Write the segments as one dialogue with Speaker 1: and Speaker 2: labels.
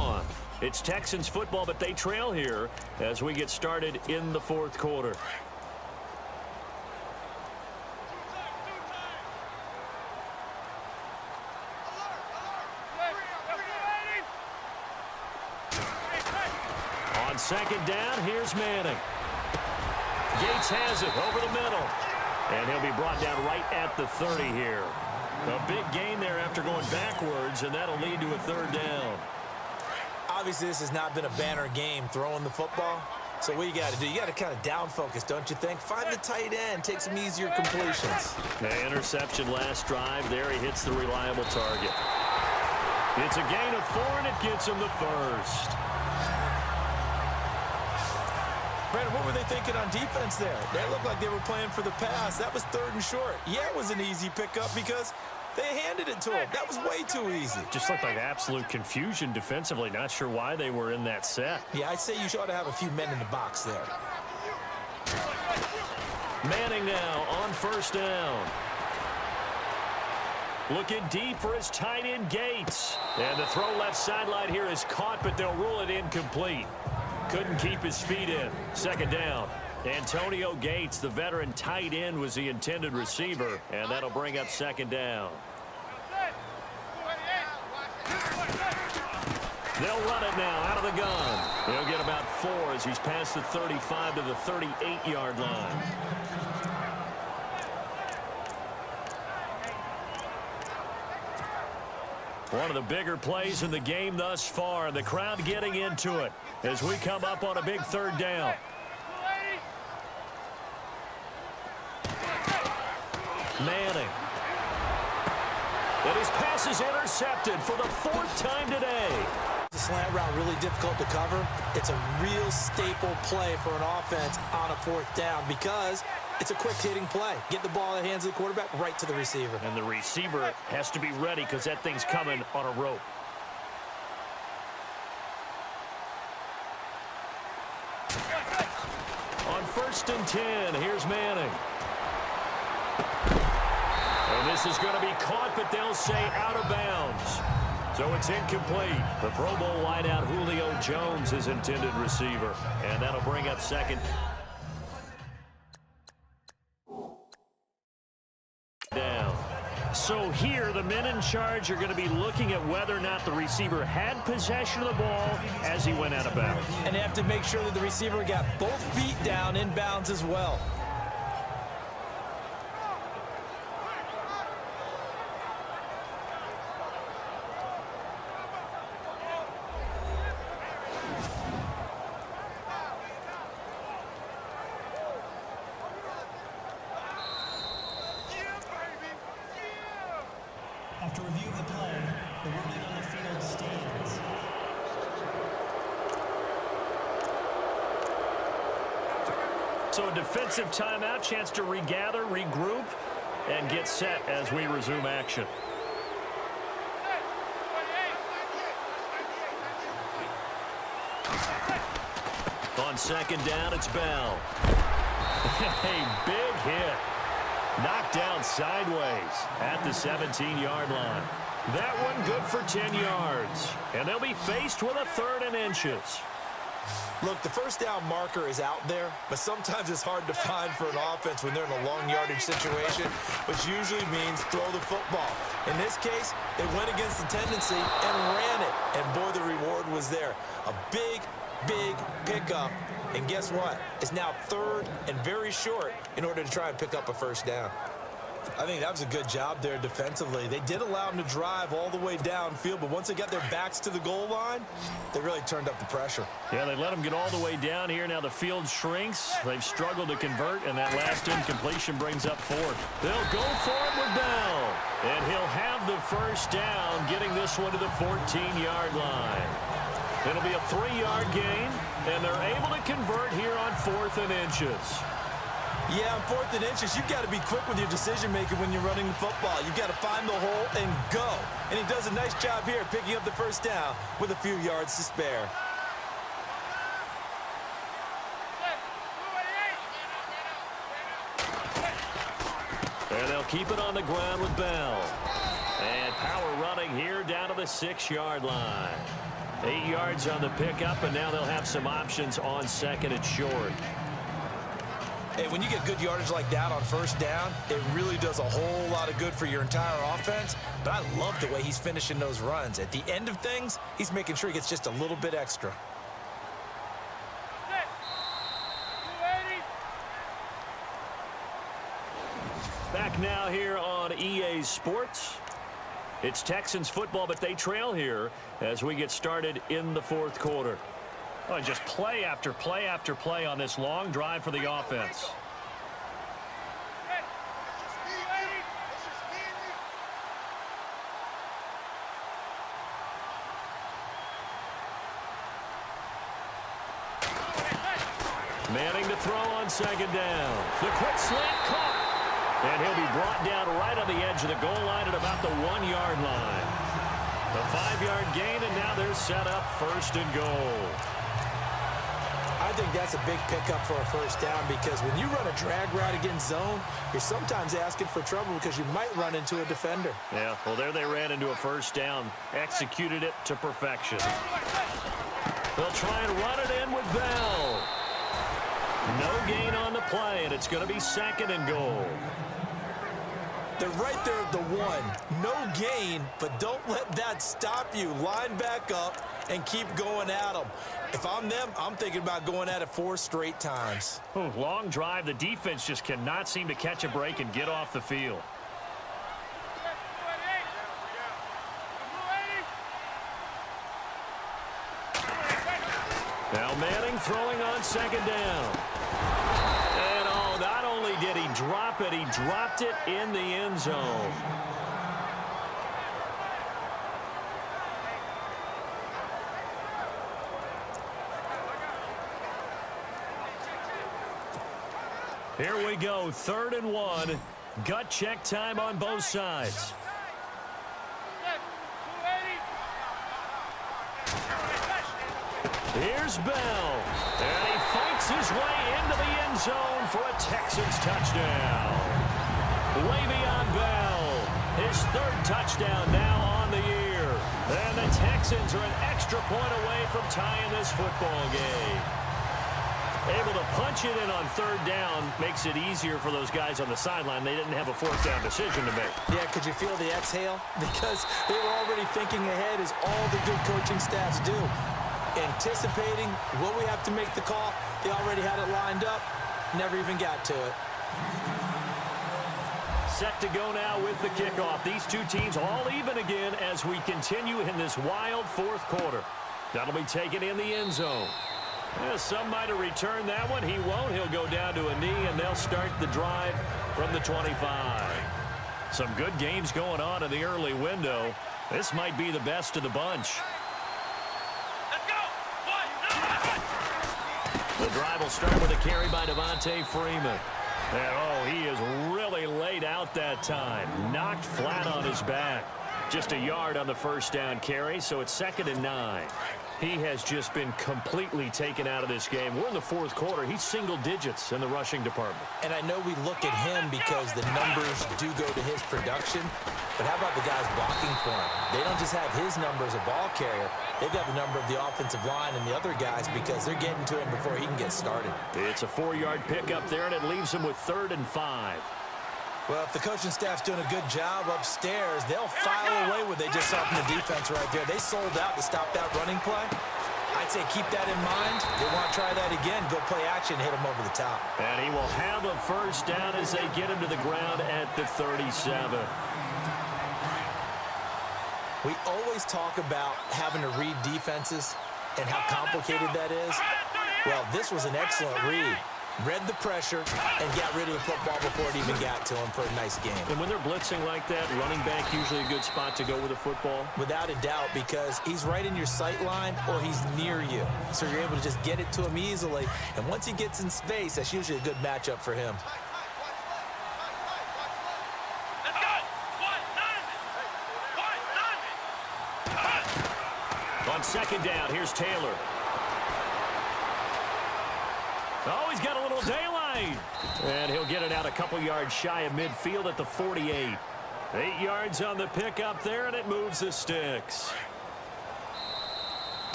Speaker 1: on. It's Texans football, but they trail here as we get started in the fourth quarter. On second down, here's Manning. Gates has it over the middle. And he'll be brought down right at the 30 here. A big gain there after going backwards, and that'll lead to a third down.
Speaker 2: Obviously, this has not been a banner game throwing the football. So what you got to do, you got to kind of down focus, don't you think? Find the tight end, take some easier completions.
Speaker 1: The interception last drive. There he hits the reliable target. It's a gain of 4, and it gets him the first.
Speaker 2: Brandon, what were they thinking on defense there? They looked like they were playing for the pass. That was 3rd and short. Yeah, it was an easy pickup because they handed it to him. That was way too easy.
Speaker 1: Just looked like absolute confusion defensively. Not sure why they were in that set.
Speaker 2: Yeah, I'd say you ought to have a few men in the box there.
Speaker 1: Manning now on first down. Looking deep for his tight end, Gates. And the throw left sideline here is caught, but they'll rule it incomplete. Couldn't keep his feet in. Second down. Antonio Gates, the veteran tight end, was the intended receiver, and that'll bring up second down. They'll run it now out of the gun. He'll get about 4 as he's past the 35 to the 38-yard line. One of the bigger plays in the game thus far. The crowd getting into it as we come up on a big third down. Manning. And his pass is intercepted for the 4th time today.
Speaker 2: The slant route really difficult to cover. It's a real staple play for an offense on a 4th down because it's a quick hitting play. Get the ball in the hands of the quarterback right to the receiver.
Speaker 1: And the receiver has to be ready because that thing's coming on a rope. On 1st and 10, here's Manning. And this is going to be caught, but they'll say out of bounds. So it's incomplete. The Pro Bowl wideout Julio Jones is intended receiver. And that'll bring up second down. So here, the men in charge are going to be looking at whether or not the receiver had possession of the ball as he went out of bounds.
Speaker 2: And they have to make sure that the receiver got both feet down in bounds as well.
Speaker 3: After review of the play, the ruling on the field stands.
Speaker 1: So a defensive timeout, chance to regather, regroup, and get set as we resume action. On second down, it's Bell. A big hit. Knocked down sideways at the 17-yard line. That one good for 10 yards. And they'll be faced with a 3rd and inches.
Speaker 2: Look, the first down marker is out there, but sometimes it's hard to find for an offense when they're in a long yardage situation, which usually means throw the football. In this case, they went against the tendency and ran it. And boy, the reward was there. A big, big pickup. And guess what? It's now 3rd and very short in order to try and pick up a first down. I think that was a good job there defensively. They did allow them to drive all the way downfield, but once they got their backs to the goal line, they really turned up the pressure.
Speaker 1: Yeah, they let them get all the way down here. Now the field shrinks. They've struggled to convert, and that last incompletion brings up 4th. They'll go for it with Bell. And he'll have the first down, getting this one to the 14-yard line. It'll be a 3-yard gain, and they're able to convert here on 4th and inches.
Speaker 2: Yeah, on 4th and inches, you've got to be quick with your decision-making when you're running the football. You've got to find the hole and go. And he does a nice job here picking up the first down with a few yards to spare.
Speaker 1: And they'll keep it on the ground with Bell. And power running here down to the 6-yard line. 8 yards on the pickup, and now they'll have some options on second and short.
Speaker 2: Hey, when you get good yardage like that on first down, it really does a whole lot of good for your entire offense. But I love the way he's finishing those runs. At the end of things, he's making sure he gets just a little bit extra.
Speaker 1: Back now here on EA Sports. It's Texans football, but they trail here as we get started in the fourth quarter. Oh, just play after play after play on this long drive for the offense. Manning to throw on second down. The quick slant caught. And he'll be brought down right on the edge of the goal line at about the 1-yard line. The 5-yard gain, and now they're set up first and goal.
Speaker 2: I think that's a big pickup for a first down because when you run a drag route against zone, you're sometimes asking for trouble because you might run into a defender.
Speaker 1: Yeah, well, there they ran into a first down. Executed it to perfection. They'll try and run it in with Bell. No gain on the play, and it's going to be second and goal.
Speaker 2: They're right there at the 1. No gain, but don't let that stop you. Line back up and keep going at them. If I'm them, I'm thinking about going at it 4 straight times.
Speaker 1: Ooh, long drive. The defense just cannot seem to catch a break and get off the field. Now Manning throwing on second down. And oh, not only did he drop it, he dropped it in the end zone. Here we go, 3rd and 1. Gut check time on both sides. Here's Bell, and he fights his way into the end zone for a Texans touchdown. Le'Veon Bell, his 3rd touchdown now on the year. And the Texans are an extra point away from tying this football game. Able to punch it in on 3rd down makes it easier for those guys on the sideline. They didn't have a 4th down decision to make.
Speaker 2: Yeah, could you feel the exhale? Because they were already thinking ahead as all the good coaching staffs do. Anticipating what we have to make the call. They already had it lined up. Never even got to it.
Speaker 1: Set to go now with the kickoff. These two teams all even again as we continue in this wild 4th quarter. That'll be taken in the end zone. Some might have returned that one. He won't. He'll go down to a knee, and they'll start the drive from the 25. Some good games going on in the early window. This might be the best of the bunch. The drive will start with a carry by Devontae Freeman. And, oh, he is really laid out that time. Knocked flat on his back. Just a yard on the first down carry, so it's 2nd and 9. He has just been completely taken out of this game. We're in the 4th quarter. He's single digits in the rushing department.
Speaker 2: And I know we look at him because the numbers do go to his production. But how about the guys blocking for him? They don't just have his number as a ball carrier. They've got the number of the offensive line and the other guys because they're getting to him before he can get started.
Speaker 1: It's a 4-yard pickup there, and it leaves him with 3rd and 5.
Speaker 2: Well, if the coaching staff's doing a good job upstairs, they'll file away what they just saw from the defense right there. They sold out to stop that running play. I'd say keep that in mind. They want to try that again. Go play action, hit them over the top.
Speaker 1: And he will have a first down as they get him to the ground at the 37.
Speaker 2: We always talk about having to read defenses and how complicated that is. Well, this was an excellent read. Read the pressure and got rid of the football before it even got to him for a nice game.
Speaker 1: And when they're blitzing like that, running back usually a good spot to go with the football?
Speaker 2: Without a doubt, because he's right in your sight line or he's near you. So you're able to just get it to him easily. And once he gets in space, that's usually a good matchup for him.
Speaker 1: On second down, here's Taylor. Oh, he's got a little daylight. And he'll get it out a couple yards shy of midfield at the 48. 8 yards on the pickup there, and it moves the sticks.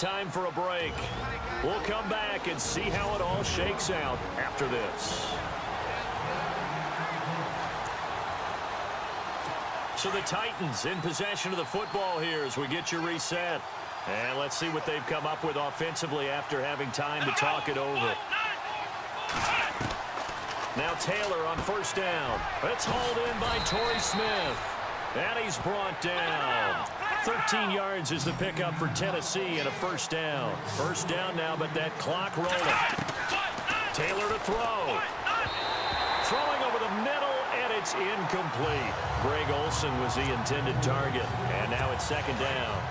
Speaker 1: time for a break. We'll come back and see how it all shakes out after this. So the Titans in possession of the football here as we get you reset. And let's see what they've come up with offensively after having time to talk it over. Now Taylor on first down. It's hauled in by Torrey Smith. And he's brought down. 13 yards is the pickup for Tennessee and a first down. First down now, but that clock rolling. Taylor to throw. Throwing over the middle, and it's incomplete. Greg Olsen was the intended target, and now it's second down.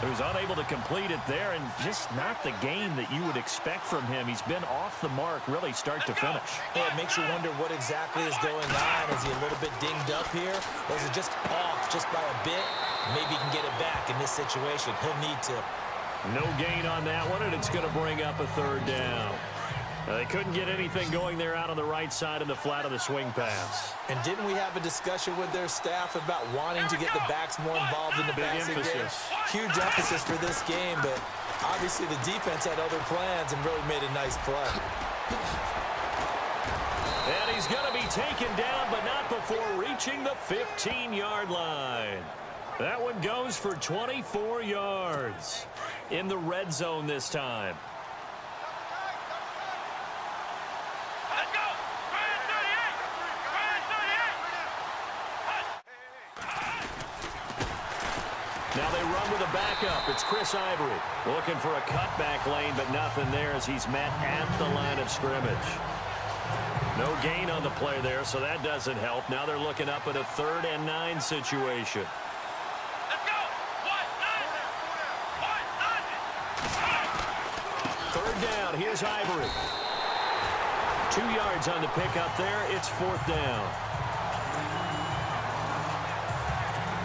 Speaker 1: So he's unable to complete it there, and just not the game that you would expect from him. He's been off the mark, really start to finish.
Speaker 2: Yeah, it makes you wonder what exactly is going on. Is he a little bit dinged up here, or is it just off just by a bit? Maybe he can get it back in this situation. He'll need to.
Speaker 1: No gain on that one, and it's going to bring up a third down. They couldn't get anything going there out on the right side in the flat of the swing pass.
Speaker 2: And didn't we have a discussion with their staff about wanting to get the backs more involved in the passing game? Huge emphasis for this game, but obviously the defense had other plans and really made a nice play.
Speaker 1: And he's going to be taken down, but not before reaching the 15-yard line. That one goes for 24 yards in the red zone this time. Now they run with a backup. It's Chris Ivory looking for a cutback lane, but nothing there as he's met at the line of scrimmage. No gain on the play there, so that doesn't help. Now they're looking up at a 3rd and 9 situation. Third down. Here's Ivory. 2 yards on the pickup there. It's 4th down.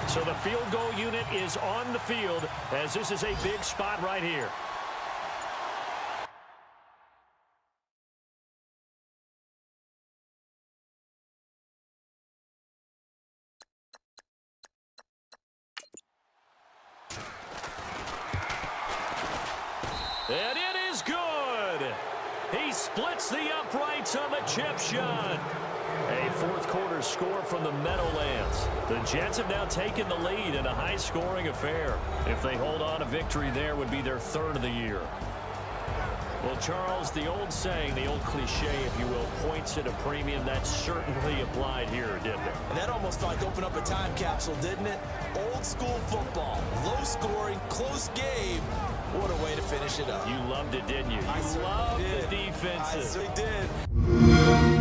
Speaker 1: So the field goal unit is on the field as this is a big spot right here. And it is good. He splits the uprights on the chip shot. A fourth-quarter score from the Meadowlands. The Jets have now taken the lead in a high-scoring affair. If they hold on, a victory there would be their 3rd of the year. Well, Charles, the old saying, the old cliche, if you will, points at a premium. That certainly applied here, didn't it?
Speaker 2: And that almost like opened up a time capsule, didn't it? Old-school football, low-scoring, close game. What a way to finish it up.
Speaker 1: You loved it, didn't you? You loved the defenses.
Speaker 2: I certainly did.